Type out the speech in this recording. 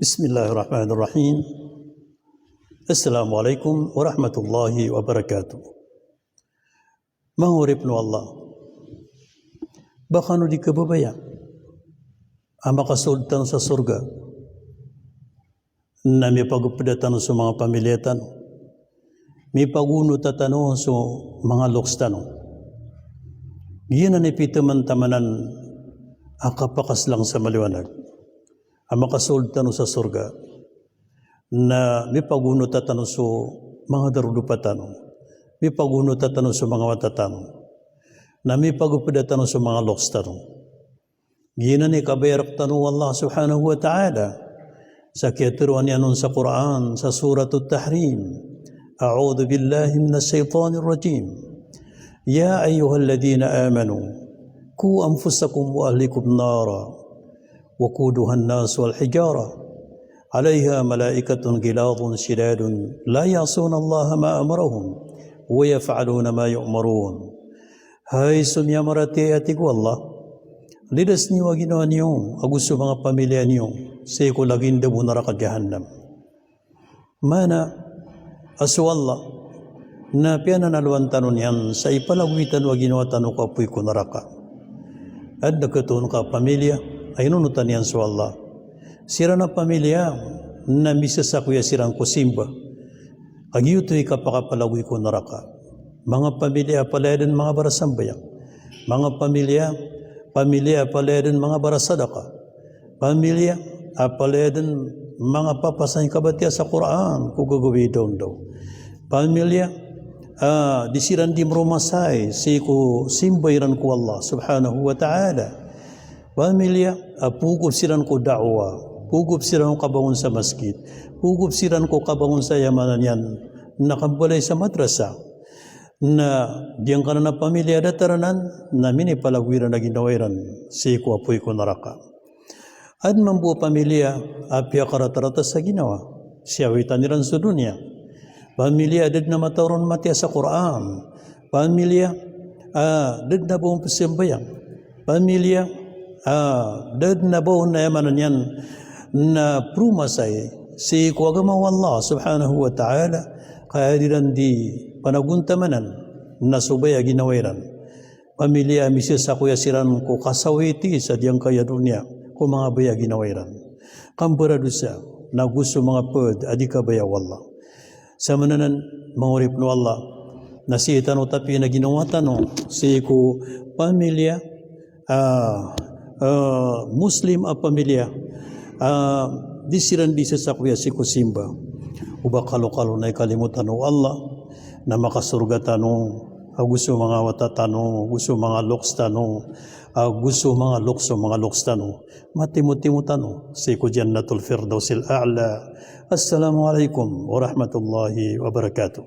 Bismillahirrahmanirrahim. Assalamualaikum warahmatullahi wabarakatuh. Mahurip no Allah. Baka no di ka babaya. Ang makasultan sa surga na may pagpadatan sa mga pamilyatan. May paguno tatano sa mga lokstano. Yan ang ipitaman-tamanan akapakas lang sa maliwanag. Ang makasultan sa surga na may paguno tatano sa mga darudupatano. May paguno tatano sa mga watatano. Na may pagpadatan sa mga lokstano. Yan ang ikabayarak tanu Allah subhanahu wa ta'ala. Sa kiyatiruan yan sa Quran, sa Suratul Tahrim. أعوذ بالله من الشيطان الرجيم يا أيها الذين آمنوا قوا أنفسكم وأهلكم نارا وقودها الناس والحجارة عليها ملائكة غلاظ شداد لا يعصون الله ما أمرهم ويفعلون ما يؤمرون هاي سميا مراتي أتيك والله lidas niyo ginawa niyo agusto mga pamilya niyo sa iko laging dabo naraka jahannam mana aswalla na piananaluan tanon yan sa ipalagwitan wa ginawa tanong ka puy ko naraka. At nagkatuon ka pamilya ay nunutan yan sa Allah. Sira na pamilya na misasakuya sirang ko simba. Agiyuto'y kapakapalagwi ko naraka. Mga pamilya palayan mga barasambayak. Mga pamilya palayan mga barasadaka. Pamilya palayan mga papasay kabatya sa Quran kung gagawin daw. Pamilya, disiran di merumasai siku simbayran ku Allah subhanahu wa ta'ala. Pamilya, pugup siran ku dakwah, pugup siran ku kabangun sa masjid, pugup siran ku kabangun sa yamanan yan, nakambalay sa madrasa. Na diyan ka na pamilya dataranan, na minipalagwiran na ginawairan siku apoy ko naraka. At mambu pamilya apya karatarata sa ginawa. Siyawitan niran sa dunia. Pamilya adad na mataron matya sa Quran. Pamilya adad na buong pasimbayang. Pamilya adad na buong nayamanan yan na prumasay si kuwagama Allah subhanahu wa ta'ala kaya diran di panaguntamanan na subaya ginawairan. Pamilya misya sa kuya siran ko kasawiti sa diyang kaya dunia. Kung mga baya ginawairan. Kambara dusa, na gusto mga pod, adika baya wallah. Sa mananan, mangurip no Allah, na si itano tapi na ginawa tano, si ko pamilya, Muslim a pamilya, disiran bisa sa kuya si ko simba. Uba kalo-kalo na ikalimutan no Allah, na makasurga tano, gusto mga watatano, gusto mga loks tano, gusto mga loks tano, matimu-timu tano, siku jannatul firdausil a'la. Assalamualaikum warahmatullahi wabarakatuh.